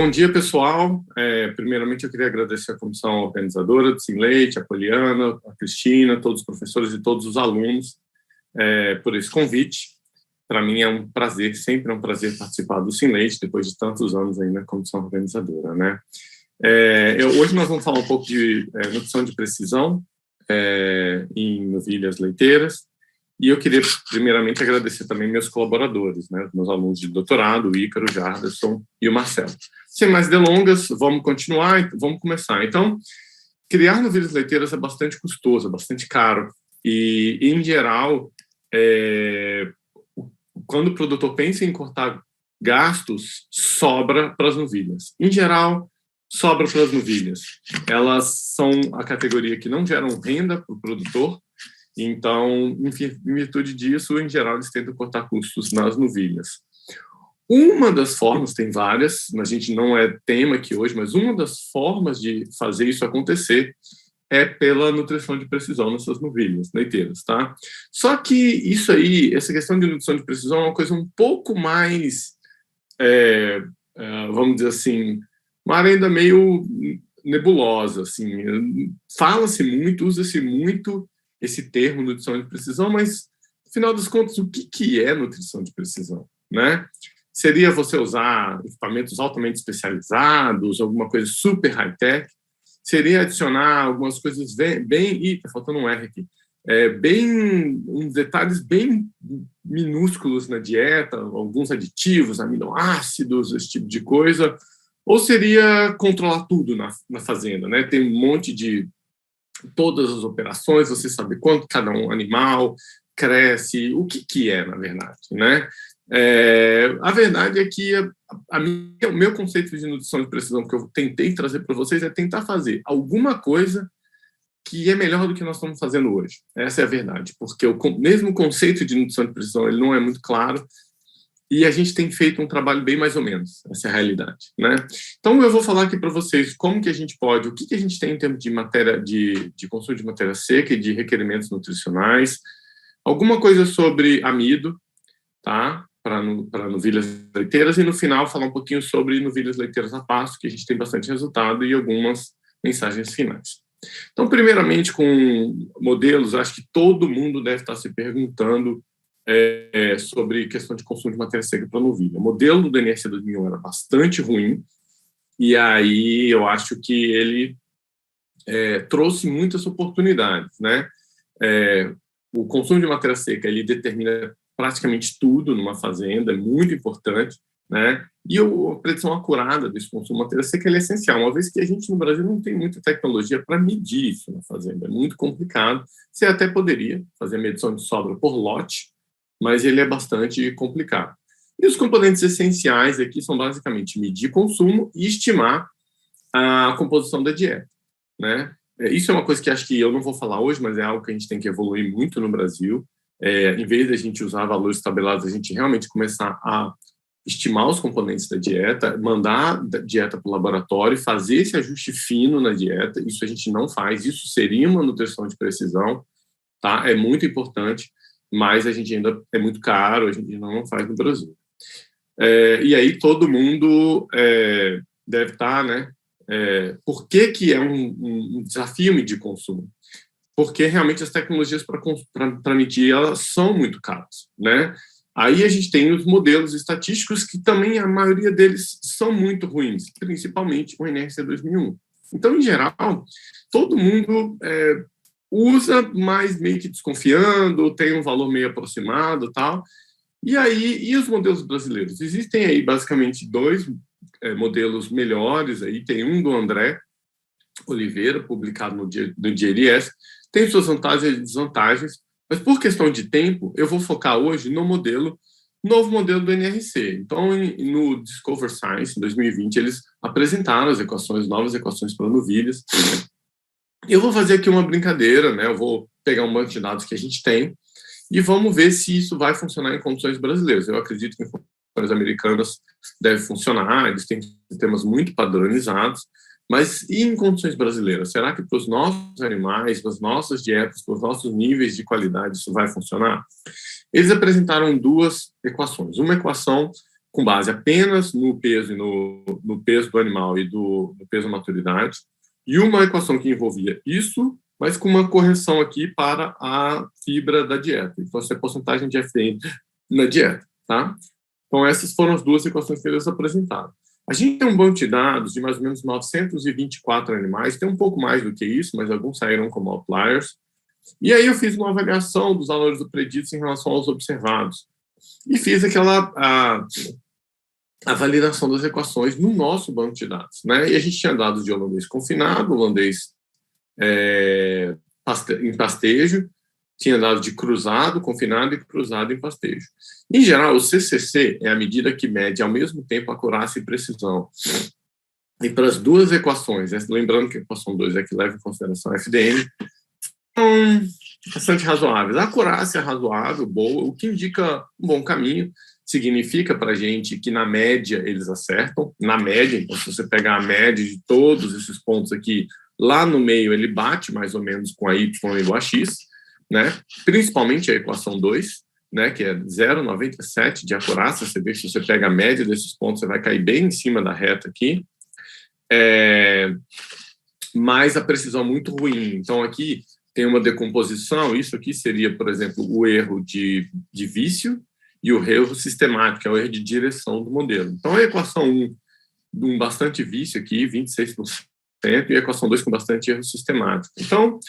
Bom dia, pessoal. Primeiramente, eu queria agradecer a comissão organizadora do SimLeite, a Poliana, a Cristina, todos os professores e todos os alunos por esse convite. Para mim é um prazer, sempre é um prazer participar do SimLeite, depois de tantos anos aí na comissão organizadora, né? Hoje nós vamos falar um pouco de nutrição de precisão em novilhas leiteiras. E eu queria, primeiramente, agradecer também meus colaboradores, né, meus alunos de doutorado, o Ícaro, o Jarderson e o Marcelo. Sem mais delongas, vamos continuar, vamos começar. Então, criar novilhas leiteiras é bastante custoso, é bastante caro. E, em geral, quando o produtor pensa em cortar gastos, sobra para as novilhas. Em geral, sobra para as novilhas. Elas são a categoria que não geram renda para o produtor. Então, em virtude disso, em geral, eles tentam cortar custos nas novilhas. Uma das formas, tem várias, a gente não é tema aqui hoje, mas uma das formas de fazer isso acontecer é pela nutrição de precisão nessas novilhas leiteiras, tá? Só que isso aí, essa questão de nutrição de precisão é uma coisa um pouco mais, vamos dizer assim, uma área ainda meio nebulosa, assim. Fala-se muito, usa-se muito esse termo nutrição de precisão, mas, no final das contas, o que é nutrição de precisão, né? Seria você usar equipamentos altamente especializados, alguma coisa super high-tech? Seria adicionar algumas coisas bem tá faltando um R aqui, uns detalhes bem minúsculos na dieta, alguns aditivos, aminoácidos, esse tipo de coisa? Ou seria controlar tudo na fazenda, né? Tem um monte de todas as operações, você sabe quanto cada um animal cresce, o que é, na verdade, né? A verdade é que o meu conceito de nutrição de precisão que eu tentei trazer para vocês é tentar fazer alguma coisa que é melhor do que nós estamos fazendo hoje. Essa é a verdade, porque o mesmo conceito de nutrição de precisão ele não é muito claro, e a gente tem feito um trabalho bem mais ou menos, essa é a realidade, né? Então, eu vou falar aqui para vocês como que a gente pode, o que a gente tem em termos de matéria, de consumo de matéria seca e de requerimentos nutricionais, alguma coisa sobre amido, tá? Para novilhas leiteiras, e no final falar um pouquinho sobre novilhas leiteiras a pasto, que a gente tem bastante resultado, e algumas mensagens finais. Então, primeiramente, com modelos, acho que todo mundo deve estar se perguntando sobre questão de consumo de matéria seca para novilha. O modelo do NRC 2001 era bastante ruim, e aí eu acho que ele trouxe muitas oportunidades, né? O consumo de matéria seca, ele determina praticamente tudo numa fazenda, é muito importante, né? E a predição acurada desse consumo de matéria seca ele é essencial, uma vez que a gente no Brasil não tem muita tecnologia para medir isso na fazenda, é muito complicado. Você até poderia fazer a medição de sobra por lote, mas ele é bastante complicado. E os componentes essenciais aqui são basicamente medir consumo e estimar a composição da dieta, né? Isso é uma coisa que acho que eu não vou falar hoje, mas é algo que a gente tem que evoluir muito no Brasil. Em vez de a gente usar valores tabelados, a gente realmente começar a estimar os componentes da dieta, mandar a dieta para o laboratório, fazer esse ajuste fino na dieta. Isso a gente não faz, isso seria uma nutrição de precisão, tá? É muito importante, mas a gente ainda é muito caro, a gente ainda não faz no Brasil. E aí todo mundo deve estar, né? Por que é um desafio medir consumo? Porque realmente as tecnologias para medir elas são muito caras, né? Aí a gente tem os modelos estatísticos que também a maioria deles são muito ruins, principalmente o NRC 2001. Então, em geral, todo mundo usa, mas meio que desconfiando, tem um valor meio aproximado, tal. E os modelos brasileiros? Existem aí basicamente dois modelos melhores, aí tem um do André Oliveira, publicado no DLS, tem suas vantagens e desvantagens, mas por questão de tempo, eu vou focar hoje no novo modelo do NRC. Então, no Discover Science, em 2020, eles apresentaram as novas equações para novilhas. Eu vou fazer aqui uma brincadeira, né? Eu vou pegar um banco de dados que a gente tem e vamos ver se isso vai funcionar em condições brasileiras. Eu acredito que em condições americanas deve funcionar, eles têm sistemas muito padronizados, mas e em condições brasileiras? Será que para os nossos animais, para as nossas dietas, para os nossos níveis de qualidade, isso vai funcionar? Eles apresentaram duas equações. Uma equação com base apenas no peso, no peso do animal e no peso maturidade, e uma equação que envolvia isso, mas com uma correção aqui para a fibra da dieta. Então, essa é a porcentagem de FDN na dieta, tá? Então, essas foram as duas equações que eles apresentaram. A gente tem um banco de dados de mais ou menos 924 animais, tem um pouco mais do que isso, mas alguns saíram como outliers. E aí eu fiz uma avaliação dos valores preditos em relação aos observados. E fiz a validação das equações no nosso banco de dados, né? E a gente tinha dados de holandês confinado, holandês em pastejo, tinha dados de cruzado, confinado e cruzado em pastejo. Em geral, o CCC é a medida que mede ao mesmo tempo acurácia e precisão. E para as duas equações, lembrando que a equação 2 é que leva em consideração a FDN, são bastante razoáveis. A acurácia é razoável, boa, o que indica um bom caminho, significa para a gente que na média eles acertam, na média, então se você pegar a média de todos esses pontos aqui, lá no meio ele bate mais ou menos com a y igual a x, né? Principalmente a equação 2, né, que é 0,97 de acurácia, você vê que se você pega a média desses pontos, você vai cair bem em cima da reta aqui, mas a precisão muito ruim. Então aqui tem uma decomposição, isso aqui seria, por exemplo, o erro de vício e o erro sistemático, que é o erro de direção do modelo. Então a equação 1, um bastante vício aqui, 26%, e a equação 2 com bastante erro sistemático. Então,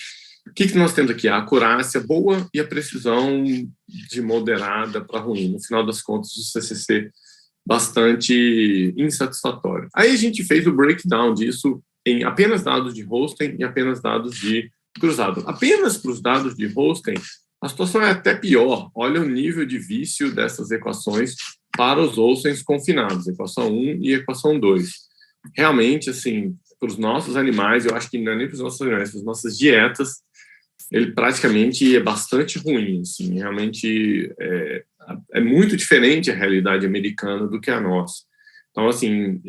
o que nós temos aqui? A acurácia boa e a precisão de moderada para ruim. No final das contas, o CCC bastante insatisfatório. Aí a gente fez o breakdown disso em apenas dados de Holstein e apenas dados de cruzado. Apenas para os dados de Holstein, a situação é até pior. Olha o nível de vício dessas equações para os Holsteins confinados, equação 1 e equação 2. Realmente, assim, para os nossos animais, eu acho que não é nem para os nossos animais, para as nossas dietas, ele praticamente é bastante ruim, assim, realmente é muito diferente a realidade americana do que a nossa. Então, assim,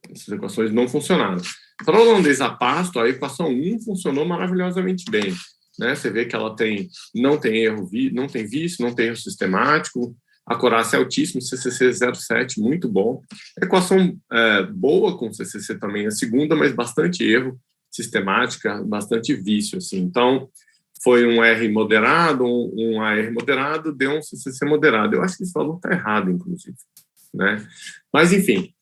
essas equações não funcionaram. Para o holandês a pasto, a equação 1 funcionou maravilhosamente bem, né? Você vê que ela não tem erro, não tem vício, não tem erro sistemático, a acurácia é altíssima, CCC 0,7, muito bom. A equação boa com CCC também, a segunda, mas bastante erro sistemática, bastante vício, assim. Então, foi um R moderado, um AR moderado, deu um CCC moderado. Eu acho que esse valor está errado, inclusive, né? Mas, enfim,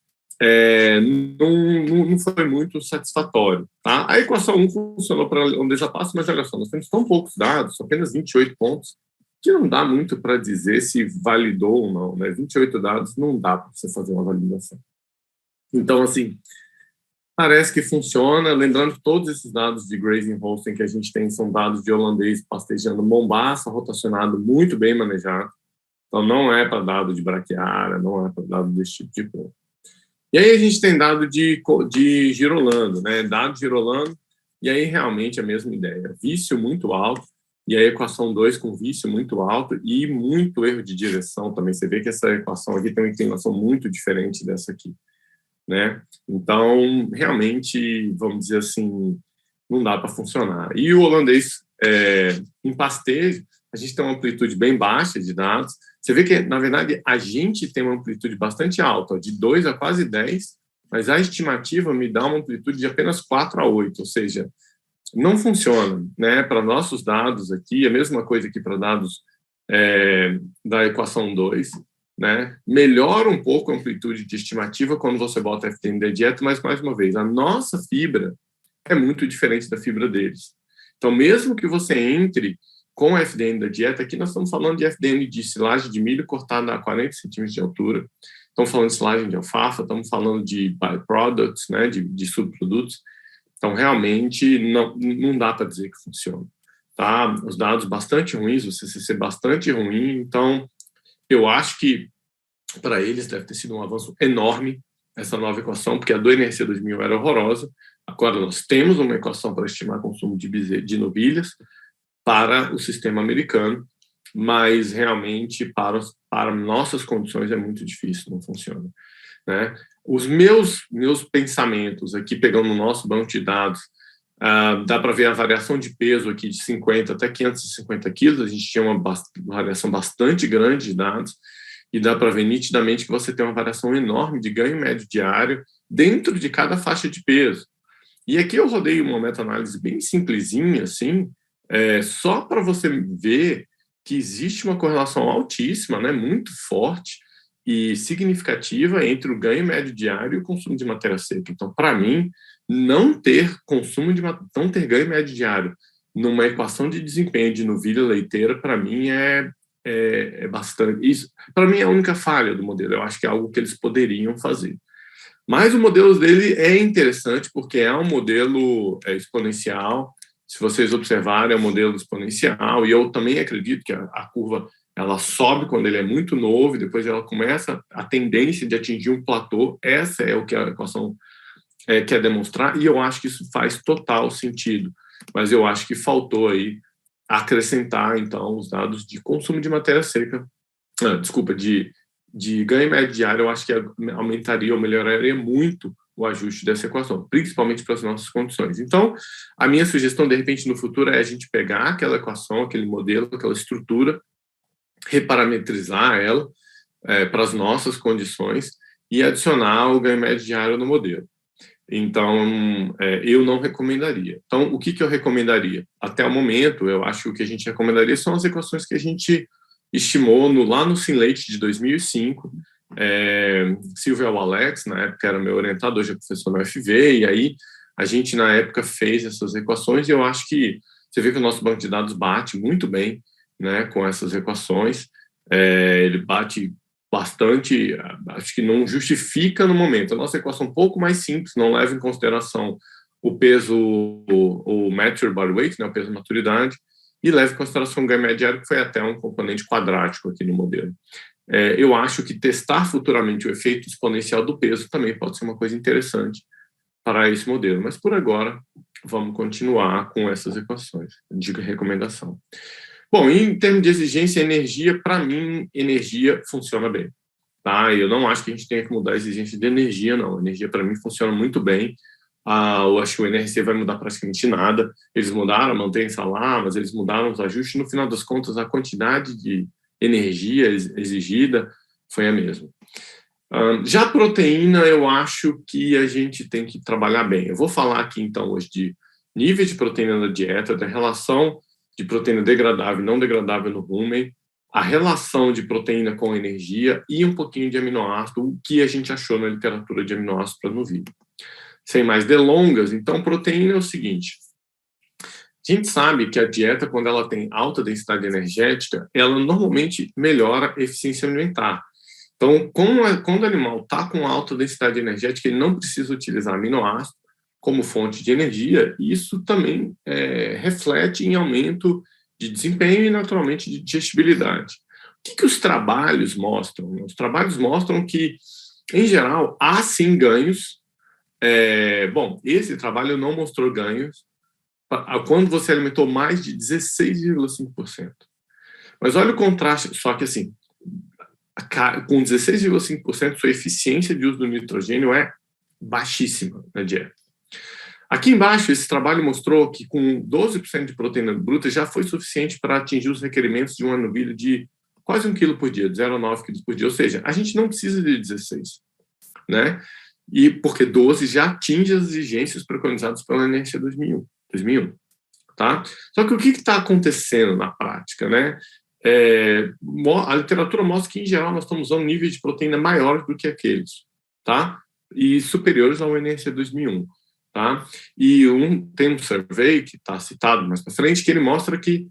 não foi muito satisfatório, tá? A equação 1 funcionou para holandês a pasto, mas olha só, nós temos tão poucos dados, apenas 28 pontos, que não dá muito para dizer se validou ou não, né? 28 dados não dá para você fazer uma validação. Então, assim, parece que funciona, lembrando que todos esses dados de grazing Holstein que a gente tem são dados de holandês pastejando mombaça, rotacionado, muito bem manejado. Então, não é para dado de braquiária, não é para dado desse tipo de coisa. E aí a gente tem dado de girolando, né? Dado de girolando, e aí realmente a mesma ideia. Vício muito alto, e a equação 2 com vício muito alto e muito erro de direção também. Você vê que essa equação aqui tem uma inclinação muito diferente dessa aqui, né? Então, realmente, vamos dizer assim, não dá para funcionar. E o holandês, em pastejo, a gente tem uma amplitude bem baixa de dados. Você vê que, na verdade, a gente tem uma amplitude bastante alta, de 2 a quase 10, mas a estimativa me dá uma amplitude de apenas 4 a 8, ou seja, não funciona, né? Para nossos dados aqui, a mesma coisa aqui para dados da equação 2, né? Melhora um pouco a amplitude de estimativa quando você bota FDN da dieta, mas, mais uma vez, a nossa fibra é muito diferente da fibra deles. Então, mesmo que você entre com a FDN da dieta, aqui nós estamos falando de FDN de silagem de milho cortada a 40 centímetros de altura, estamos falando de silagem de alfafa, estamos falando de byproducts, né? de subprodutos. Então, realmente, não dá para dizer que funciona. Tá? Os dados bastante ruins, o CCC bastante ruim, então eu acho que para eles deve ter sido um avanço enorme essa nova equação, porque a do NRC 2000 era horrorosa. Agora nós temos uma equação para estimar consumo de novilhas para o sistema americano, mas realmente para nossas condições é muito difícil, não funciona, né? Os meus pensamentos aqui, pegando o nosso banco de dados, dá para ver a variação de peso aqui de 50 até 550 quilos, a gente tinha uma variação bastante grande de dados, e dá para ver nitidamente que você tem uma variação enorme de ganho médio diário dentro de cada faixa de peso. E aqui eu rodei uma meta-análise bem simplesinha, assim, só para você ver que existe uma correlação altíssima, né, muito forte e significativa entre o ganho médio diário e o consumo de matéria seca. Então, para mim, não ter ganho médio diário numa equação de desempenho de novilha leiteira, para mim é bastante. Isso, para mim, é a única falha do modelo. Eu acho que é algo que eles poderiam fazer. Mas o modelo dele é interessante porque é um modelo exponencial. Se vocês observarem, é um modelo exponencial. E eu também acredito que a curva ela sobe quando ele é muito novo e depois ela começa a tendência de atingir um platô. Essa é o que a equação quer demonstrar. E eu acho que isso faz total sentido. Mas eu acho que faltou aí acrescentar, então, os dados de consumo de matéria seca. Desculpa, de ganho médio diário, eu acho que aumentaria ou melhoraria muito o ajuste dessa equação, principalmente para as nossas condições. Então, a minha sugestão, de repente, no futuro, é a gente pegar aquela equação, aquele modelo, aquela estrutura, reparametrizar ela para as nossas condições e adicionar o ganho médio diário no modelo. Então, eu não recomendaria. Então, o que eu recomendaria? Até o momento, eu acho que o que a gente recomendaria são as equações que a gente estimou lá no SimLate de 2005. Silvio Alex, na época, era meu orientador, hoje é professor na UFV, e aí a gente, na época, fez essas equações, e eu acho que você vê que o nosso banco de dados bate muito bem, né, com essas equações. Ele bate bastante, acho que não justifica no momento. A nossa equação é um pouco mais simples, não leva em consideração o peso, o mature body weight, né, o peso de maturidade, e leva em consideração o ganho médio diário, que foi até um componente quadrático aqui no modelo. Eu acho que testar futuramente o efeito exponencial do peso também pode ser uma coisa interessante para esse modelo, mas por agora vamos continuar com essas equações de recomendação. Bom, em termos de exigência e energia, para mim, energia funciona bem. Tá? Eu não acho que a gente tenha que mudar a exigência de energia, não. A energia, para mim, funciona muito bem. Eu acho que o NRC vai mudar praticamente nada. Eles mudaram a mantença lá, mas eles mudaram os ajustes. No final das contas, a quantidade de energia exigida foi a mesma. Já a proteína, eu acho que a gente tem que trabalhar bem. Eu vou falar aqui, então, hoje de nível de proteína na dieta, da relação de proteína degradável e não degradável no rumen, a relação de proteína com energia e um pouquinho de aminoácido, o que a gente achou na literatura de aminoácidos para novilho. Sem mais delongas, então, proteína é o seguinte: a gente sabe que a dieta, quando ela tem alta densidade energética, ela normalmente melhora a eficiência alimentar. Então, quando o animal está com alta densidade energética, ele não precisa utilizar aminoácido como fonte de energia, e isso também reflete em aumento de desempenho e, naturalmente, de digestibilidade. O que os trabalhos mostram? Os trabalhos mostram que, em geral, há sim ganhos. Bom, esse trabalho não mostrou ganhos quando você alimentou mais de 16,5%. Mas olha o contraste, só que assim, com 16,5%, sua eficiência de uso do nitrogênio é baixíssima na dieta. Aqui embaixo, esse trabalho mostrou que com 12% de proteína bruta já foi suficiente para atingir os requerimentos de uma novilha de quase 1 quilo por dia, de 0,9 quilos por dia. Ou seja, a gente não precisa de 16, né? E porque 12 já atinge as exigências preconizadas pela NRC 2001, tá? Só que o que está acontecendo na prática, né? A literatura mostra que, em geral, nós estamos usando níveis de proteína maiores do que aqueles, tá? E superiores ao NRC 2001, tá? E tem um survey que está citado mais para frente, que ele mostra que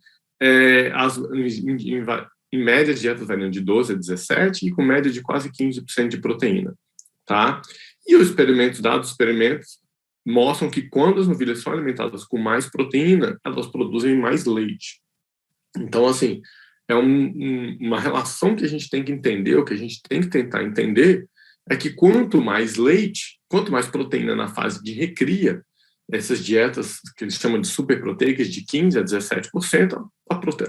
em média, as dietas variam de 12 a 17 e com média de quase 15% de proteína, tá? E os experimentos mostram que quando as novilhas são alimentadas com mais proteína, elas produzem mais leite. Então, assim, é uma relação que a gente tem que entender, o que a gente tem que tentar entender é que quanto mais leite, quanto mais proteína na fase de recria, essas dietas que eles chamam de superproteicas, de 15% a 17%,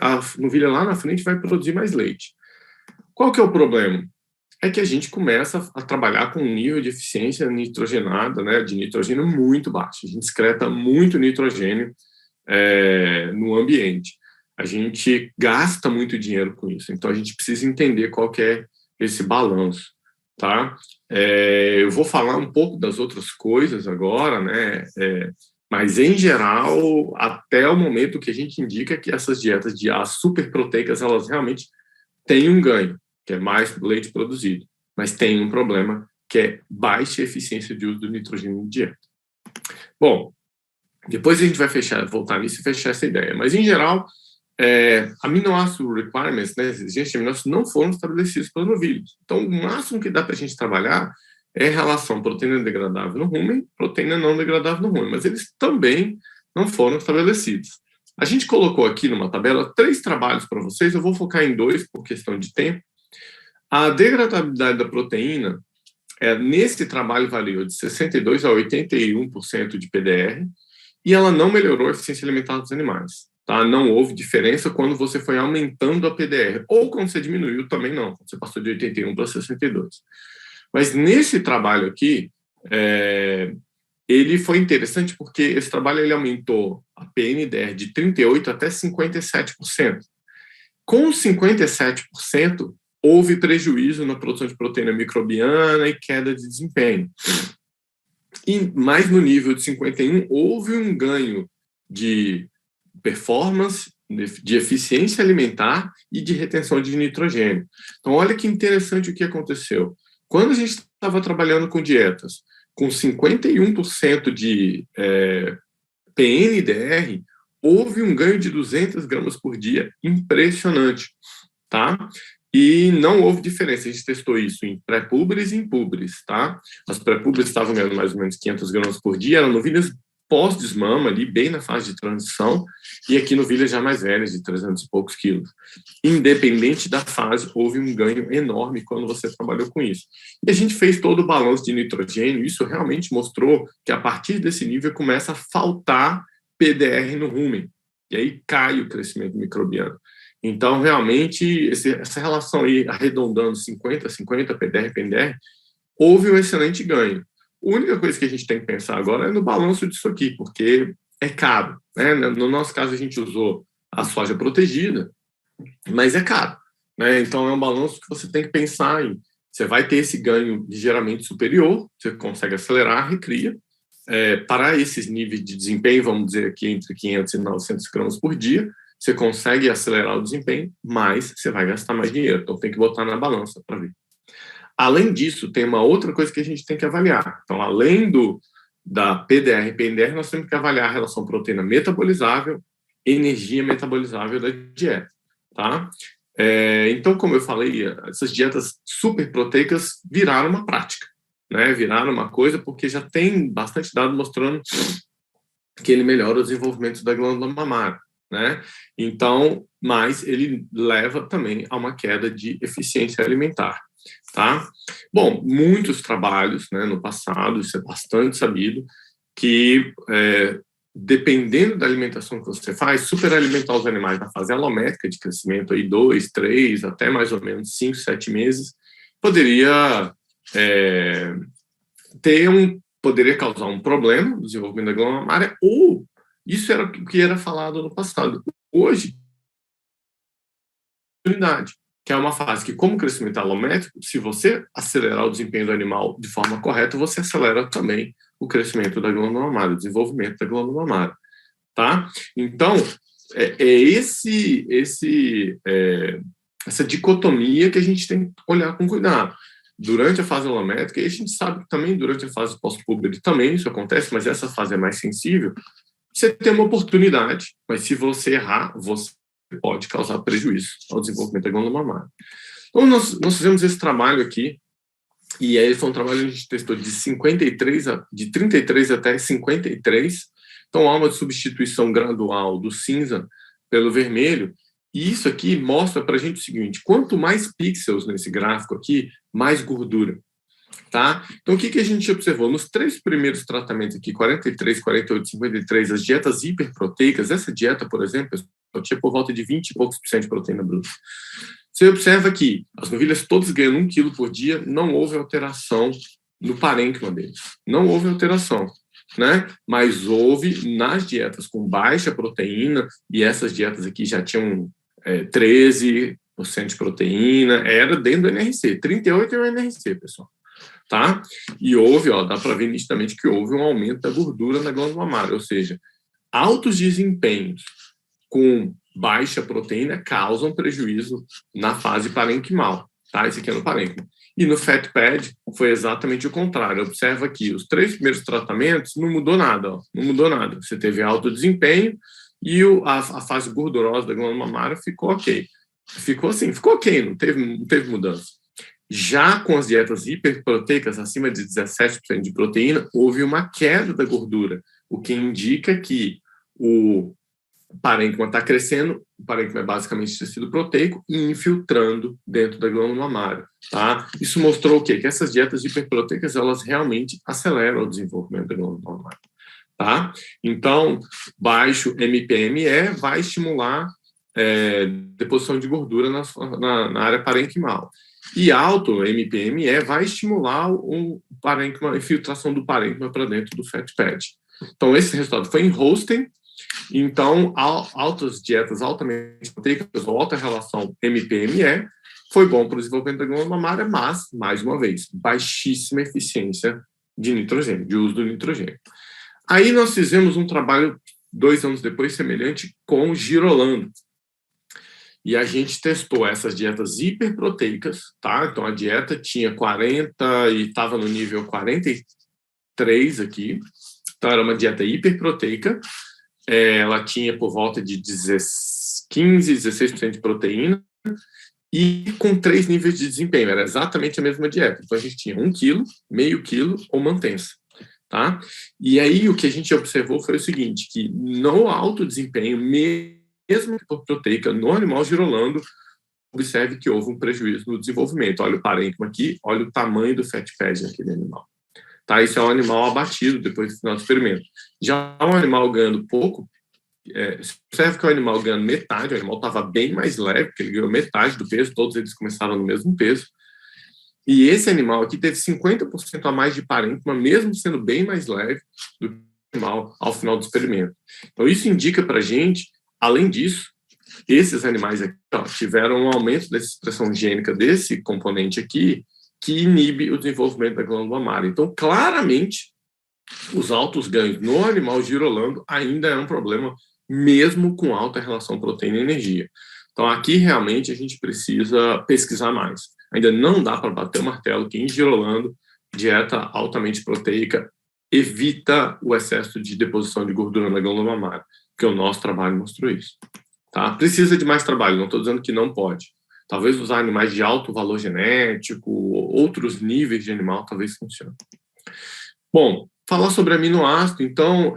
a novilha lá na frente vai produzir mais leite. Qual que é o problema? É que a gente começa a trabalhar com um nível de eficiência nitrogenada, né, de nitrogênio muito baixo. A gente excreta muito nitrogênio no ambiente. A gente gasta muito dinheiro com isso. Então, a gente precisa entender qual que é esse balanço, tá? Eu vou falar um pouco das outras coisas agora, né? Mas, em geral, até o momento que a gente indica que essas dietas de A superproteicas, elas realmente têm um ganho, que é mais leite produzido, mas tem um problema, que é baixa eficiência de uso do nitrogênio em dieta. Bom, depois a gente vai voltar nisso e fechar essa ideia. Mas, em geral, aminoácido requirements, né, exigências de aminoácidos, não foram estabelecidos pelas novilhas. Então, o máximo que dá para a gente trabalhar é a relação proteína degradável no rumen, proteína não degradável no rumen, mas eles também não foram estabelecidos. A gente colocou aqui numa tabela 3 trabalhos para vocês, eu vou focar em 2 por questão de tempo. A degradabilidade da proteína, nesse trabalho variou de 62% a 81% de PDR, e ela não melhorou a eficiência alimentar dos animais. Tá? Não houve diferença quando você foi aumentando a PDR, ou quando você diminuiu também não, quando você passou de 81 para 62. Mas nesse trabalho aqui, ele foi interessante porque esse trabalho ele aumentou a PNDR de 38% até 57%. Com 57%, houve prejuízo na produção de proteína microbiana e queda de desempenho. E mais no nível de 51, houve um ganho de performance, de eficiência alimentar e de retenção de nitrogênio. Então, olha que interessante o que aconteceu. Quando a gente estava trabalhando com dietas com 51% de PNDR, houve um ganho de 200 gramas por dia, impressionante, tá? E não houve diferença, a gente testou isso em pré-púberes e em púberes, tá? As pré-púberes estavam ganhando mais ou menos 500 gramas por dia, eram novilhas pós-desmama, ali, bem na fase de transição, e aqui novilhas já mais velhas, de 300 e poucos quilos. Independente da fase, houve um ganho enorme quando você trabalhou com isso. E a gente fez todo o balanço de nitrogênio, isso realmente mostrou que a partir desse nível começa a faltar PDR no rumen, e aí cai o crescimento microbiano. Então, realmente, essa relação aí, arredondando 50-50, PDR, PNDR, houve um excelente ganho. A única coisa que a gente tem que pensar agora é no balanço disso aqui, porque é caro, né? No nosso caso, a gente usou a soja protegida, mas é caro, né? Então, é um balanço que você tem que pensar em. Você vai ter esse ganho ligeiramente superior, você consegue acelerar a recria, para esses níveis de desempenho, vamos dizer aqui, entre 500 e 900 gramas por dia, você consegue acelerar o desempenho, mas você vai gastar mais dinheiro. Então, tem que botar na balança para ver. Além disso, tem uma outra coisa que a gente tem que avaliar. Então, além da PDR e PNDR, nós temos que avaliar a relação proteína metabolizável, energia metabolizável da dieta, tá? Então, como eu falei, essas dietas super proteicas viraram uma prática, né? Viraram uma coisa porque já tem bastante dado mostrando que ele melhora o desenvolvimento da glândula mamária, né? Então, mas ele leva também a uma queda de eficiência alimentar. Tá? Bom, muitos trabalhos, né, no passado, isso é bastante sabido, que dependendo da alimentação que você faz, superalimentar os animais na fase alométrica de crescimento, aí 2, 3, até mais ou menos 5, 7 meses, poderia poderia causar um problema no desenvolvimento da glândula mamária, ou isso era o que era falado no passado. Hoje, que é uma fase que, como crescimento alométrico, se você acelerar o desempenho do animal de forma correta, você acelera também o crescimento da glândula mamária, o desenvolvimento da glândula mamária, tá? Então, essa dicotomia que a gente tem que olhar com cuidado. Durante a fase alométrica, e a gente sabe que também durante a fase pós-púbere também isso acontece, mas essa fase é mais sensível, você tem uma oportunidade, mas se você errar, você pode causar prejuízo ao desenvolvimento da glândula mamária. Então, nós fizemos esse trabalho aqui, e aí foi um trabalho que a gente testou de 33 até 53, então há uma substituição gradual do cinza pelo vermelho, e isso aqui mostra para a gente o seguinte: quanto mais pixels nesse gráfico aqui, mais gordura. Tá? Então, o que a gente observou? Nos 3 primeiros tratamentos aqui, 43, 48, 53, as dietas hiperproteicas, essa dieta, por exemplo, eu tinha por volta de 20 e poucos por cento de proteína bruta. Você observa que as novilhas todas ganhando 1 quilo por dia, não houve alteração no parênquima deles. Não houve alteração, né? Mas houve nas dietas com baixa proteína, e essas dietas aqui já tinham 13 de proteína, era dentro do NRC. 38 é o NRC, pessoal. Tá? E houve, dá para ver nitidamente que houve um aumento da gordura na glândula mamária, ou seja, altos desempenhos com baixa proteína causam prejuízo na fase parênquimal, tá? Esse aqui é no parênquima. E no fat pad foi exatamente o contrário. Observa aqui, os 3 primeiros tratamentos não mudou nada, não mudou nada. Você teve alto desempenho e a fase gordurosa da glândula mamária ficou ok. Ficou assim, ficou ok, não teve mudança. Já com as dietas hiperproteicas, acima de 17% de proteína, houve uma queda da gordura, o que indica que o parênquima está crescendo, o parênquima é basicamente tecido proteico, e infiltrando dentro da glândula mamária. Tá? Isso mostrou o quê? Que essas dietas hiperproteicas, elas realmente aceleram o desenvolvimento da glândula mamária. Tá? Então, baixo MPME vai estimular deposição de gordura na área parênquimal. E alto MPME vai estimular a infiltração do parênquima para dentro do fat pad. Então, esse resultado foi em Holstein. Então, altas dietas altamente proteicas ou alta relação MPME foi bom para o desenvolvimento da glândula mamária, mas, mais uma vez, baixíssima eficiência de nitrogênio, de uso do nitrogênio. Aí nós fizemos um trabalho, 2 anos depois, semelhante com girolando. E a gente testou essas dietas hiperproteicas, tá? Então, a dieta tinha 40 e estava no nível 43 aqui. Então, era uma dieta hiperproteica. Ela tinha por volta de 15, 16% de proteína e com 3 níveis de desempenho. Era exatamente a mesma dieta. Então, a gente tinha 1 quilo, meio quilo ou mantença. Tá? E aí, o que a gente observou foi o seguinte, que no alto desempenho, mesmo por proteica, no animal girolando, observe que houve um prejuízo no desenvolvimento. Olha o parênquima aqui, olha o tamanho do fat pad naquele animal. Tá? Isso é um animal abatido depois do final do experimento. Já um animal ganhando pouco, observe que o animal ganhando metade, o animal estava bem mais leve, porque ele ganhou metade do peso, todos eles começaram no mesmo peso. E esse animal aqui teve 50% a mais de parênquima, mesmo sendo bem mais leve do que o animal ao final do experimento. Então, isso indica para a gente, além disso, esses animais aqui tiveram um aumento da expressão gênica desse componente aqui, que inibe o desenvolvimento da glândula mamária. Então, claramente, os altos ganhos no animal girolando ainda é um problema, mesmo com alta relação proteína e energia. Então, aqui, realmente, a gente precisa pesquisar mais. Ainda não dá para bater o martelo que em girolando, dieta altamente proteica evita o excesso de deposição de gordura na glândula mamária, porque o nosso trabalho mostrou isso. Tá? Precisa de mais trabalho, não estou dizendo que não pode. Talvez usar animais de alto valor genético, outros níveis de animal, talvez funcione. Bom, falar sobre aminoácido, então,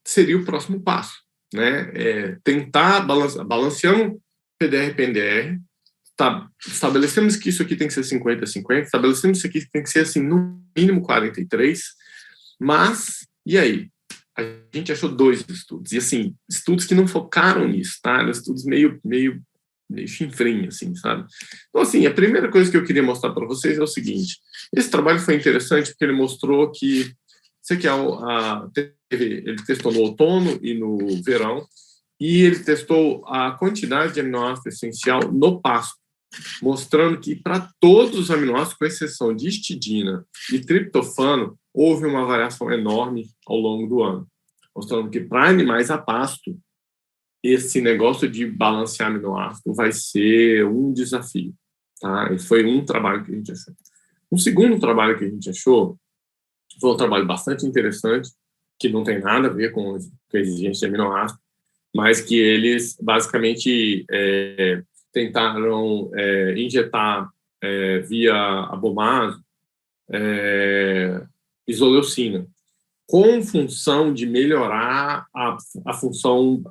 seria o próximo passo. Né? Tentar balanceando PDR e PNDR, estabelecemos que isso aqui tem que ser 50-50, estabelecemos que isso aqui tem que ser, assim, no mínimo 43, mas, e aí? A gente achou 2 estudos, e, assim, estudos que não focaram nisso, tá? Eram estudos meio chinfrinho, assim, sabe? Então, assim, a primeira coisa que eu queria mostrar para vocês é o seguinte, esse trabalho foi interessante porque ele mostrou que, isso aqui ele testou no outono e no verão, e ele testou a quantidade de aminoácido essencial no pasto, mostrando que para todos os aminoácidos, com exceção de histidina e triptofano, houve uma variação enorme ao longo do ano, mostrando que para animais a pasto, esse negócio de balancear aminoácido vai ser um desafio. Tá? Esse foi um trabalho que a gente achou. Um segundo trabalho que a gente achou foi um trabalho bastante interessante, que não tem nada a ver com a exigência de aminoácido, mas que eles basicamente tentaram injetar via abomaso isoleucina, com função de melhorar a função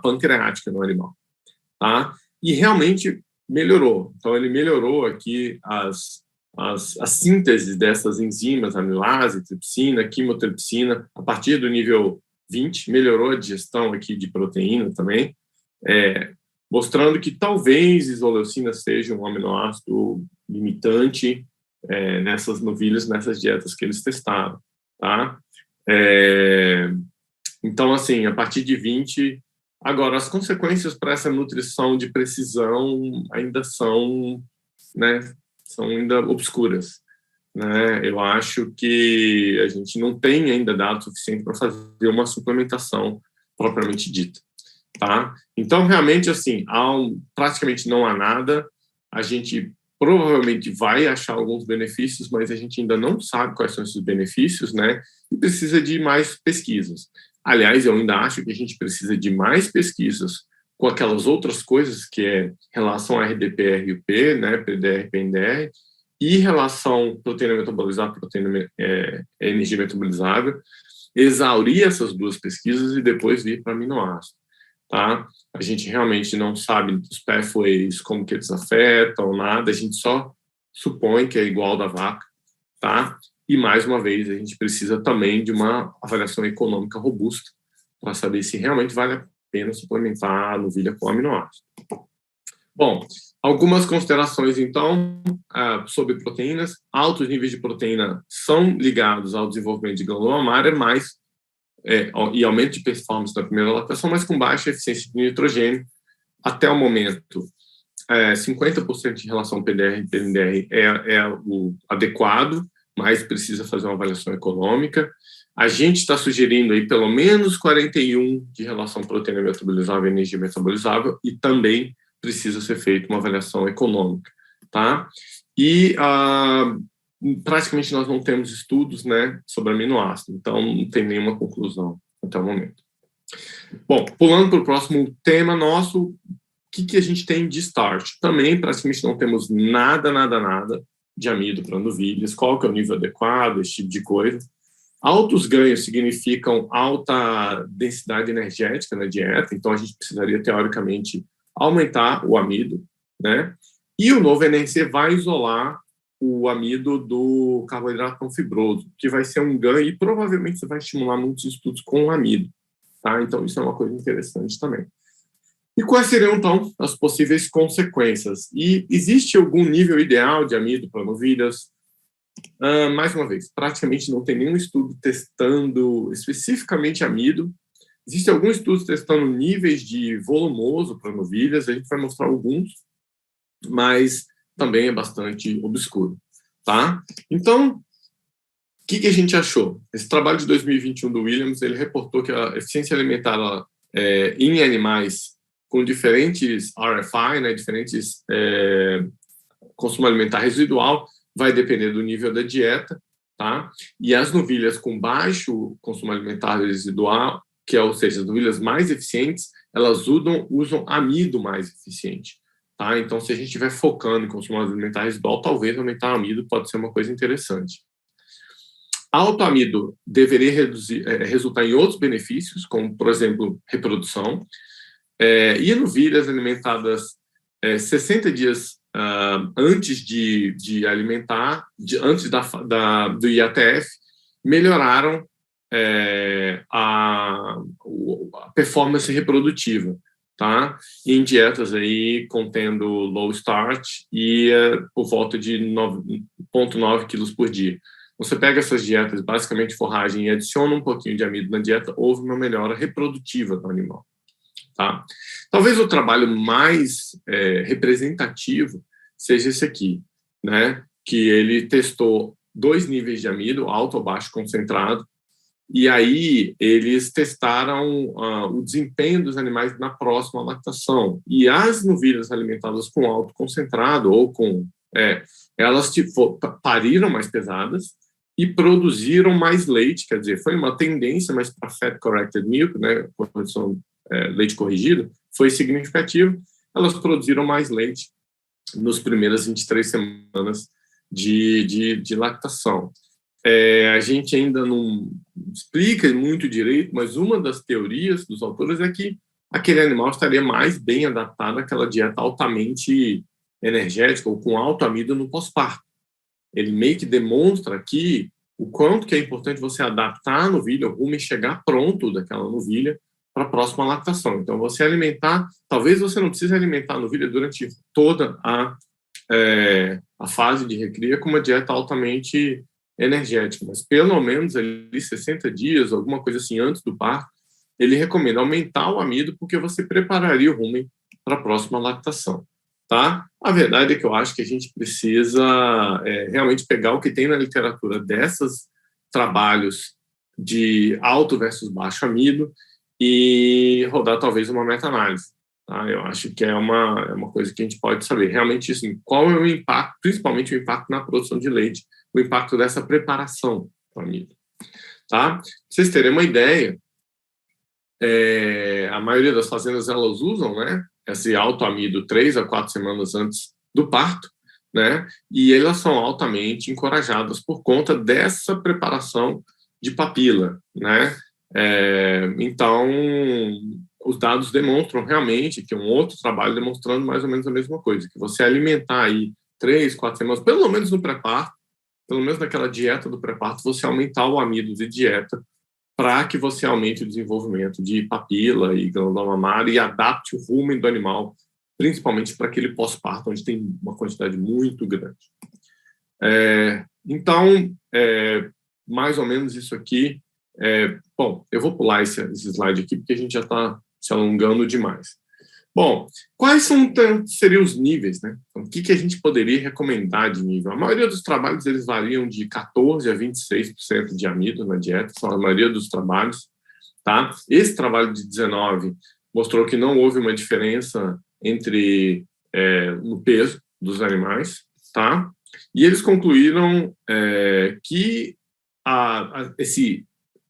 pancreática no animal. Tá? E realmente melhorou. Então, ele melhorou aqui a síntese dessas enzimas, amilase, tripsina, quimotripsina, a partir do nível 20, melhorou a digestão aqui de proteína também, mostrando que talvez isoleucina seja um aminoácido limitante nessas novilhas, nessas dietas que eles testaram, tá? Então, assim, a partir de 20, Agora, as consequências para essa nutrição de precisão ainda são, né, são ainda obscuras, né? Eu acho que a gente não tem ainda dados suficientes para fazer uma suplementação propriamente dita, tá? Então, realmente, assim, praticamente não há nada. A gente provavelmente vai achar alguns benefícios, mas a gente ainda não sabe quais são esses benefícios, né? E precisa de mais pesquisas. Aliás, eu ainda acho que a gente precisa de mais pesquisas com aquelas outras coisas, que é relação a RDP-RUP, né, PDR, PNDR, e relação proteína metabolizada, proteína energia metabolizável, exaurir essas duas pesquisas e depois vir para aminoácido, tá? A gente realmente não sabe dos pathways, como que eles afetam, nada, a gente só supõe que é igual da vaca, tá? E, mais uma vez, a gente precisa também de uma avaliação econômica robusta para saber se realmente vale a pena suplementar a novilha com aminoácido. Bom, algumas considerações, então, sobre proteínas. Altos níveis de proteína são ligados ao desenvolvimento de glândula mamária, e aumento de performance da primeira lactação, mas com baixa eficiência de nitrogênio. Até o momento, 50% de relação PDR e PNDR é o adequado, mas precisa fazer uma avaliação econômica. A gente está sugerindo aí pelo menos 41 de relação proteína metabolizável e energia metabolizável, e também precisa ser feita uma avaliação econômica, tá? E praticamente nós não temos estudos, né, sobre aminoácido, então não tem nenhuma conclusão até o momento. Bom, pulando para o próximo tema nosso, o que a gente tem de start? Também praticamente não temos nada de amido para novilhas, qual que é o nível adequado, esse tipo de coisa. Altos ganhos significam alta densidade energética na dieta, então a gente precisaria, teoricamente, aumentar o amido, né? E o novo NRC vai isolar o amido do carboidrato não fibroso, que vai ser um ganho e provavelmente você vai estimular muitos estudos com o amido, tá? Então isso é uma coisa interessante também. E quais seriam, então, as possíveis consequências? E existe algum nível ideal de amido para novilhas? Mais uma vez, praticamente não tem nenhum estudo testando especificamente amido. Existem alguns estudos testando níveis de volumoso para novilhas, a gente vai mostrar alguns, mas também é bastante obscuro, tá? Então, o que a gente achou? Esse trabalho de 2021 do Williams, ele reportou que a eficiência alimentar em animais com diferentes RFI, né, diferentes consumo alimentar residual, vai depender do nível da dieta, tá? E as novilhas com baixo consumo alimentar residual, ou seja, as novilhas mais eficientes, elas usam amido mais eficiente, tá? Então, se a gente estiver focando em consumo alimentar residual, talvez aumentar o amido pode ser uma coisa interessante. Alto amido deveria resultar em outros benefícios, como, por exemplo, reprodução. E novilhas alimentadas 60 dias antes de alimentar, antes do IATF, melhoraram a performance reprodutiva, tá? Em dietas aí contendo low starch e por volta de 9,9 quilos por dia. Você pega essas dietas, basicamente forragem, e adiciona um pouquinho de amido na dieta, houve uma melhora reprodutiva do animal. Tá? Talvez o trabalho mais representativo seja esse aqui, né? Que ele testou 2 níveis de amido, alto ou baixo concentrado, e aí eles testaram o desempenho dos animais na próxima lactação. E as novilhas alimentadas com alto concentrado ou elas pariram mais pesadas e produziram mais leite, quer dizer, foi uma tendência mais para fat corrected milk, né? Leite corrigido, foi significativo. Elas produziram mais leite nas primeiras 23 semanas de lactação. A gente ainda não explica muito direito, mas uma das teorias dos autores é que aquele animal estaria mais bem adaptado àquela dieta altamente energética ou com alto amido no pós-parto. Ele meio que demonstra aqui o quanto que é importante você adaptar a novilha, o rumo e chegar pronto daquela novilha para a próxima lactação. Então, você alimentar, talvez você não precise alimentar a novilha durante toda a fase de recria com uma dieta altamente energética, mas pelo menos ali 60 dias, alguma coisa assim, antes do parto, ele recomenda aumentar o amido porque você prepararia o rumen para a próxima lactação, tá? A verdade é que eu acho que a gente precisa realmente pegar o que tem na literatura desses trabalhos de alto versus baixo amido e rodar talvez uma meta-análise. Tá? Eu acho que é uma coisa que a gente pode saber. Realmente, assim, qual é o impacto, principalmente o impacto na produção de leite, o impacto dessa preparação do amido. Tá? Pra vocês terem uma ideia, a maioria das fazendas elas usam, né, esse alto amido 3 a 4 semanas antes do parto, né, e elas são altamente encorajadas por conta dessa preparação de papila, né. Então, os dados demonstram realmente que um outro trabalho demonstrando mais ou menos a mesma coisa, que você alimentar aí 3, 4 semanas, pelo menos no pré-parto, pelo menos naquela dieta do pré-parto, você aumentar o amido de dieta para que você aumente o desenvolvimento de papila e glândula mamária e adapte o rumen do animal, principalmente para aquele pós-parto, onde tem uma quantidade muito grande. Então, mais ou menos isso aqui. Bom, eu vou pular esse slide aqui, porque a gente já está se alongando demais. Bom, quais seriam os níveis, né? Então, o que a gente poderia recomendar de nível? A maioria dos trabalhos, eles variam de 14% a 26% de amido na dieta, são a maioria dos trabalhos, tá? Esse trabalho de 19 mostrou que não houve uma diferença no peso dos animais, tá? E eles concluíram que esse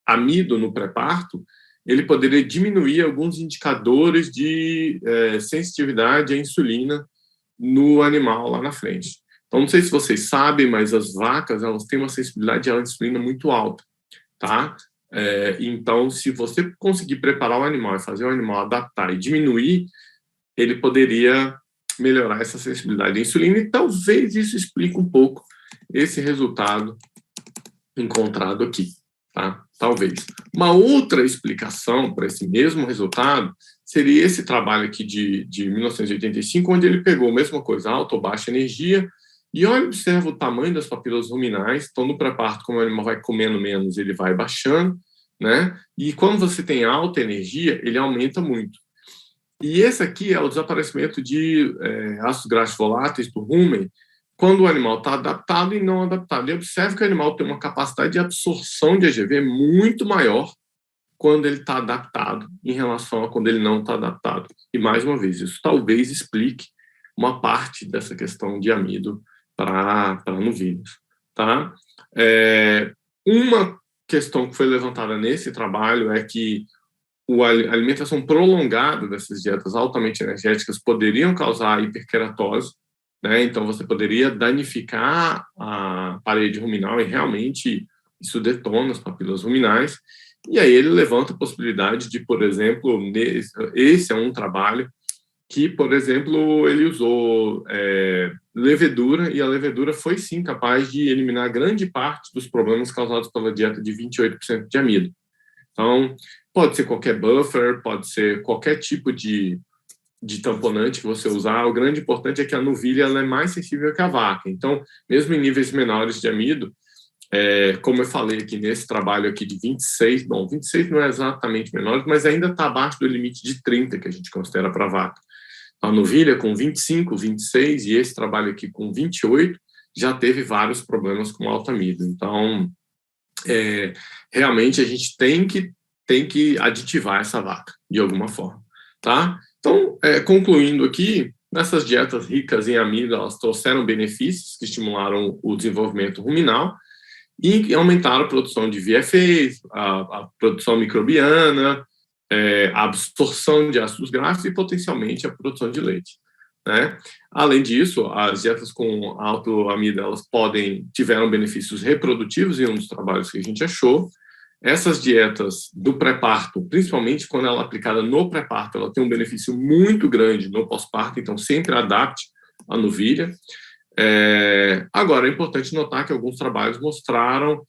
amido no pré-parto ele poderia diminuir alguns indicadores de sensitividade à insulina no animal lá na frente. Então, não sei se vocês sabem, mas as vacas elas têm uma sensibilidade à insulina muito alta, tá? Então, se você conseguir preparar o animal e fazer o animal adaptar e diminuir, ele poderia melhorar essa sensibilidade à insulina e talvez isso explique um pouco esse resultado encontrado aqui. Tá? Talvez. Uma outra explicação para esse mesmo resultado seria esse trabalho aqui de 1985, onde ele pegou a mesma coisa, alta ou baixa energia, e observa o tamanho das papilas ruminais. Então, no pré-parto, como o animal vai comendo menos, ele vai baixando, né? E quando você tem alta energia, ele aumenta muito. E esse aqui é o desaparecimento de ácidos graxos voláteis do rumen, quando o animal está adaptado e não adaptado. E observe que o animal tem uma capacidade de absorção de AGV muito maior quando ele está adaptado em relação a quando ele não está adaptado. E, mais uma vez, isso talvez explique uma parte dessa questão de amido para novilhos. Tá? Uma questão que foi levantada nesse trabalho é que a alimentação prolongada dessas dietas altamente energéticas poderiam causar hiperqueratose, né? Então, você poderia danificar a parede ruminal e realmente isso detona as papilas ruminais. E aí ele levanta a possibilidade de, por exemplo, esse é um trabalho que, por exemplo, ele usou levedura e a levedura foi sim capaz de eliminar grande parte dos problemas causados pela dieta de 28% de amido. Então, pode ser qualquer buffer, pode ser qualquer tipo de tamponante que você usar. O grande importante é que a novilha ela é mais sensível que a vaca. Então, mesmo em níveis menores de amido, como eu falei aqui nesse trabalho aqui de 26, bom, 26 não é exatamente menor, mas ainda está abaixo do limite de 30 que a gente considera para a vaca. A novilha com 25, 26 e esse trabalho aqui com 28 já teve vários problemas com alto amido. Então, realmente a gente tem que aditivar essa vaca de alguma forma, tá? Então, concluindo aqui, nessas dietas ricas em amido, elas trouxeram benefícios que estimularam o desenvolvimento ruminal e aumentaram a produção de VFAs, a produção microbiana, a absorção de ácidos graxos e potencialmente a produção de leite, né? Além disso, as dietas com alto amido elas tiveram benefícios reprodutivos em um dos trabalhos que a gente achou. Essas dietas do pré-parto, principalmente quando ela é aplicada no pré-parto, ela tem um benefício muito grande no pós-parto, então sempre adapte a novilha. Agora, é importante notar que alguns trabalhos mostraram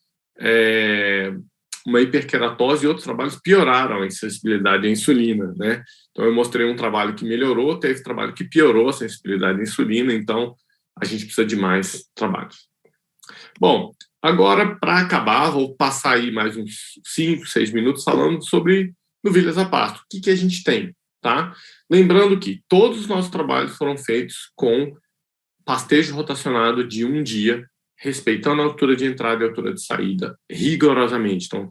uma hiperqueratose e outros trabalhos pioraram a sensibilidade à insulina, né? Então, eu mostrei um trabalho que melhorou, teve trabalho que piorou a sensibilidade à insulina, então a gente precisa de mais trabalhos. Bom, agora, para acabar, vou passar aí mais uns 5, 6 minutos falando sobre novilhas a pasto. O que a gente tem? Tá? Lembrando que todos os nossos trabalhos foram feitos com pastejo rotacionado de um dia, respeitando a altura de entrada e a altura de saída, rigorosamente. Então,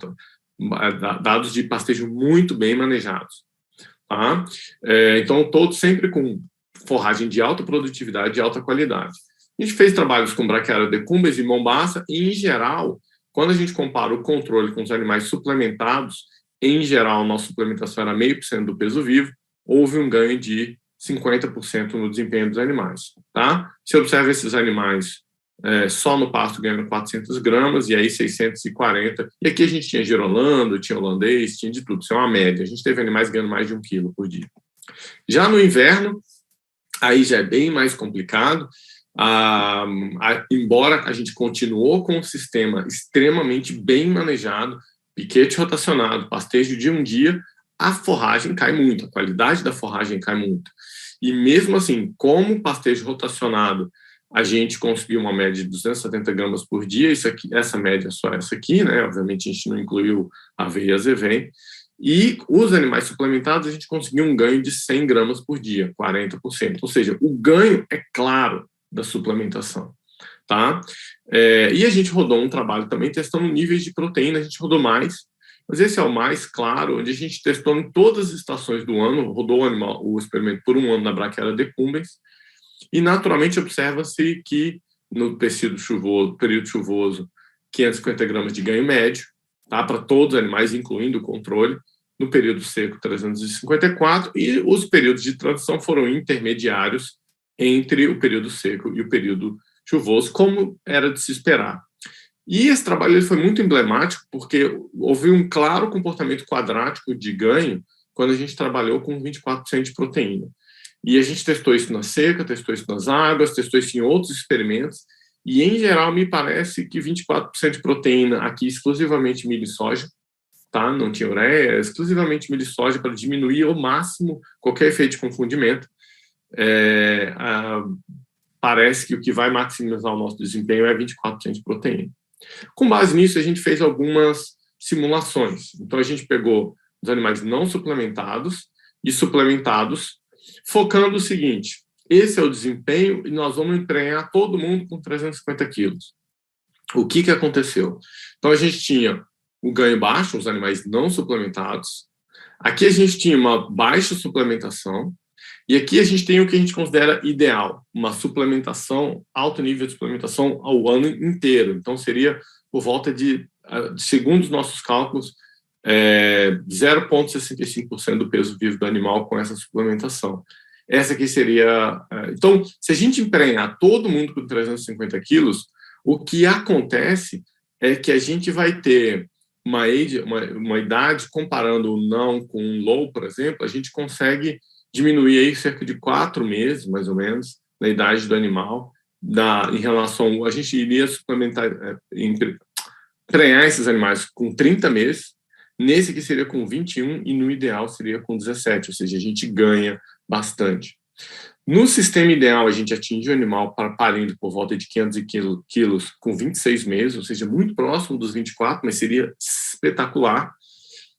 dados de pastejo muito bem manejados. Tá? Então, todos sempre com forragem de alta produtividade e alta qualidade. A gente fez trabalhos com braquiária decumbens e mombaça, e, em geral, quando a gente compara o controle com os animais suplementados, em geral, nossa suplementação era 0,5% do peso vivo, houve um ganho de 50% no desempenho dos animais. Tá? Você observa esses animais só no pasto ganhando 400 gramas, e aí 640. E aqui a gente tinha girolando, tinha holandês, tinha de tudo. Isso é uma média. A gente teve animais ganhando mais de 1 quilo por dia. Já no inverno, aí já é bem mais complicado. Embora a gente continuou com um sistema extremamente bem manejado, piquete rotacionado, pastejo de um dia, a forragem cai muito, a qualidade da forragem cai muito. E mesmo assim, como pastejo rotacionado, a gente conseguiu uma média de 270 gramas por dia, essa média é só essa aqui, né? Obviamente a gente não incluiu aveia e azevém. E os animais suplementados, a gente conseguiu um ganho de 100 gramas por dia, 40%. Ou seja, o ganho é claro da suplementação. Tá? E a gente rodou um trabalho também testando níveis de proteína, a gente rodou mais, mas esse é o mais claro, onde a gente testou em todas as estações do ano, rodou o experimento por um ano na braquiária decumbens, e naturalmente observa-se que no período chuvoso, 550 gramas de ganho médio, tá? Para todos os animais, incluindo o controle. No período seco, 354, e os períodos de transição foram intermediários entre o período seco e o período chuvoso, como era de se esperar. E esse trabalho ele foi muito emblemático, porque houve um claro comportamento quadrático de ganho quando a gente trabalhou com 24% de proteína. E a gente testou isso na seca, testou isso nas águas, testou isso em outros experimentos, e em geral me parece que 24% de proteína aqui, exclusivamente milho e soja, tá? Não tinha ureia, exclusivamente milho e soja para diminuir ao máximo qualquer efeito de confundimento. Parece que o que vai maximizar o nosso desempenho é 24% de proteína. Com base nisso, a gente fez algumas simulações. Então, a gente pegou os animais não suplementados e suplementados, focando o seguinte: esse é o desempenho e nós vamos emprenhar todo mundo com 350 quilos. O que aconteceu? Então, a gente tinha o ganho baixo, os animais não suplementados. Aqui a gente tinha uma baixa suplementação. E aqui a gente tem o que a gente considera ideal, uma suplementação, alto nível de suplementação ao ano inteiro. Então, seria por volta de, segundo os nossos cálculos, 0,65% do peso vivo do animal com essa suplementação. Essa aqui seria... Então, se a gente emprenhar todo mundo com 350 quilos, o que acontece é que a gente vai ter uma idade, comparando o não com o low, por exemplo, a gente consegue diminuir aí cerca de 4 meses, mais ou menos, na idade do animal, em relação... A gente iria suplementar, emprenhar esses animais com 30 meses, nesse aqui seria com 21 e no ideal seria com 17, ou seja, a gente ganha bastante. No sistema ideal, a gente atinge o animal parindo por volta de 500 quilos com 26 meses, ou seja, muito próximo dos 24, mas seria espetacular.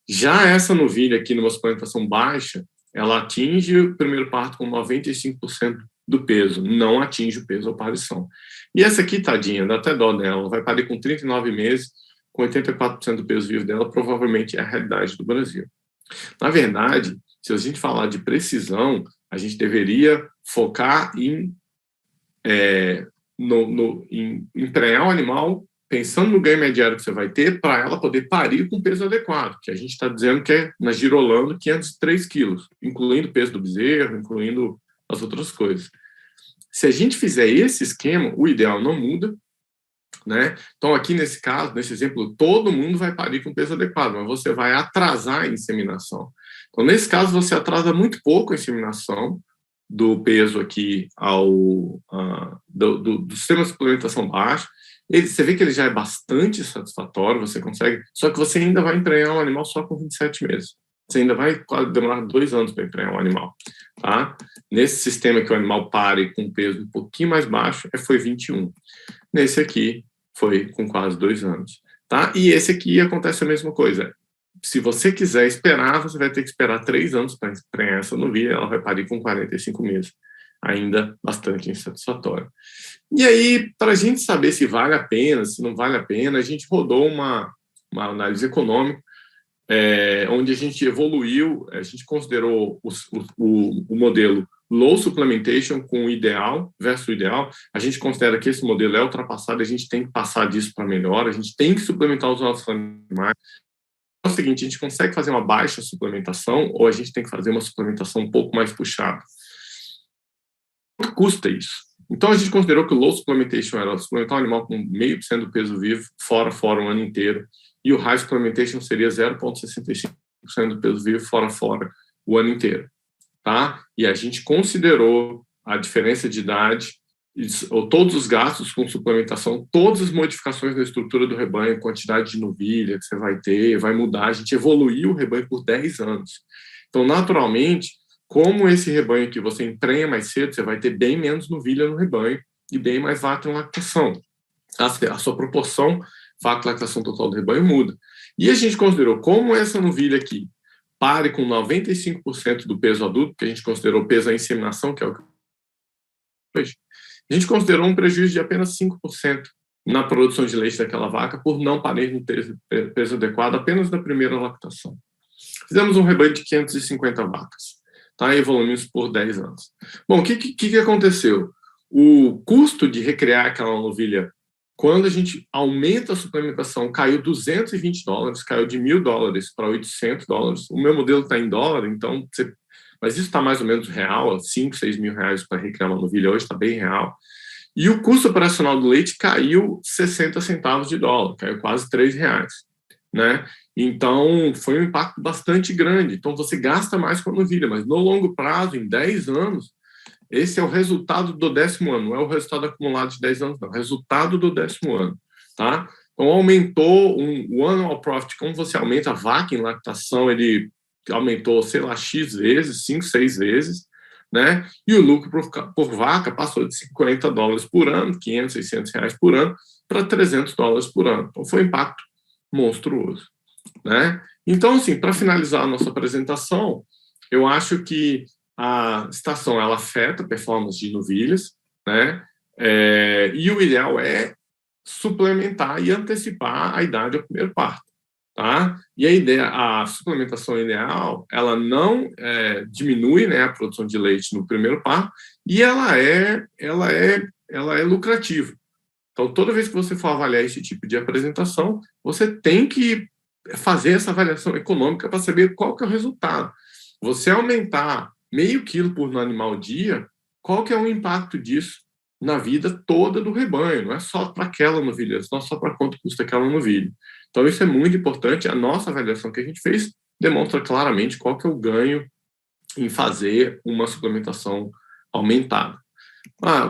Já essa novilha aqui, numa suplementação baixa, ela atinge o primeiro parto com 95% do peso, não atinge o peso ao parição. E essa aqui, tadinha, dá até dó dela, ela vai parir com 39 meses, com 84% do peso vivo dela, provavelmente é a realidade do Brasil. Na verdade, se a gente falar de precisão, a gente deveria focar em emprenhar o animal pensando no ganho mediário que você vai ter para ela poder parir com peso adequado, que a gente está dizendo que é, na girolando, 503 quilos, incluindo o peso do bezerro, incluindo as outras coisas. Se a gente fizer esse esquema, o ideal não muda, né? Então, aqui nesse caso, nesse exemplo, todo mundo vai parir com peso adequado, mas você vai atrasar a inseminação. Então, nesse caso, você atrasa muito pouco a inseminação do peso aqui do sistema de suplementação baixo. Você vê que ele já é bastante satisfatório, você consegue, só que você ainda vai emprenhar um animal só com 27 meses. Você ainda vai demorar 2 anos para emprenhar um animal. Tá? Nesse sistema que o animal pare com peso um pouquinho mais baixo, foi 21. Nesse aqui, foi com quase 2 anos. Tá? E esse aqui acontece a mesma coisa. se você quiser esperar, você vai ter que esperar 3 anos para emprenhar essa novilha, ela vai parir com 45 meses. Ainda bastante insatisfatório. E aí, para a gente saber se vale a pena, se não vale a pena, a gente rodou uma análise econômica, onde a gente evoluiu, a gente considerou o modelo low supplementation com o ideal versus o ideal. A gente considera que esse modelo é ultrapassado, a gente tem que passar disso para melhor, a gente tem que suplementar os nossos animais. É o seguinte, a gente consegue fazer uma baixa suplementação ou a gente tem que fazer uma suplementação um pouco mais puxada? Quanto custa isso? Então, a gente considerou que o low supplementation era suplementar um animal com 0,5% do peso vivo, fora o ano inteiro, e o high supplementation seria 0,65% do peso vivo, fora o ano inteiro. Tá? E a gente considerou a diferença de idade, ou todos os gastos com suplementação, todas as modificações na estrutura do rebanho, quantidade de novilha que você vai ter, vai mudar. A gente evoluiu o rebanho por 10 anos. Então, naturalmente, como esse rebanho que você emprenha mais cedo, você vai ter bem menos novilha no rebanho e bem mais vaca em lactação. A sua proporção vaca-lactação total do rebanho muda. E a gente considerou como essa novilha aqui pare com 95% do peso adulto, que a gente considerou peso da inseminação, que é o que a gente considerou um prejuízo de apenas 5% na produção de leite daquela vaca por não parir no peso adequado apenas na primeira lactação. Fizemos um rebanho de 550 vacas, tá? E evoluímos por 10 anos. Bom, o que aconteceu? O custo de recriar aquela novilha, quando a gente aumenta a suplementação, caiu $220, caiu de $1.000 para $800. O meu modelo está em dólar, então mas isso está mais ou menos real, 5, 6 mil reais para recriar uma novilha hoje, está bem real. E o custo operacional do leite caiu 60 centavos de dólar, caiu quase R$3, né? Então, foi um impacto bastante grande. Então, você gasta mais com a novilha, mas no longo prazo, em 10 anos, esse é o resultado do 10º ano, não é o resultado acumulado de 10 anos, não, é o resultado do 10º ano, tá? Então, aumentou o annual profit, como você aumenta a vaca em lactação, ele aumentou, sei lá, X vezes, 5, 6 vezes, né? E o lucro por vaca passou de $50 por ano, 500, 600 reais por ano, para $300 por ano. Então, foi um impacto monstruoso, né? Então, assim, para finalizar a nossa apresentação, eu acho que a estação, ela afeta a performance de novilhas, né? E o ideal é suplementar e antecipar a idade ao primeiro parto, tá? E a suplementação ideal, ela não diminui, né, a produção de leite no primeiro parto e ela é lucrativa. Então, toda vez que você for avaliar esse tipo de apresentação, você tem que fazer essa avaliação econômica para saber qual que é o resultado. Você aumentar meio quilo por animal dia, qual que é o impacto disso na vida toda do rebanho? Não é só para aquela novilha, não é só para quanto custa aquela novilha. Então, isso é muito importante. A nossa avaliação que a gente fez demonstra claramente qual que é o ganho em fazer uma suplementação aumentada.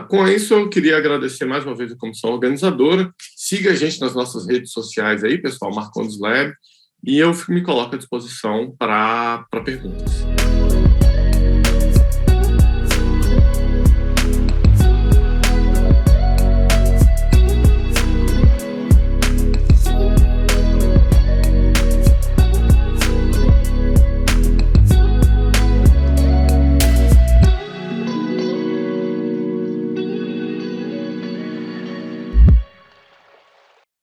Com isso, eu queria agradecer mais uma vez a comissão organizadora. Siga a gente nas nossas redes sociais aí, pessoal, Marcondes Lab, e eu me coloco à disposição para perguntas.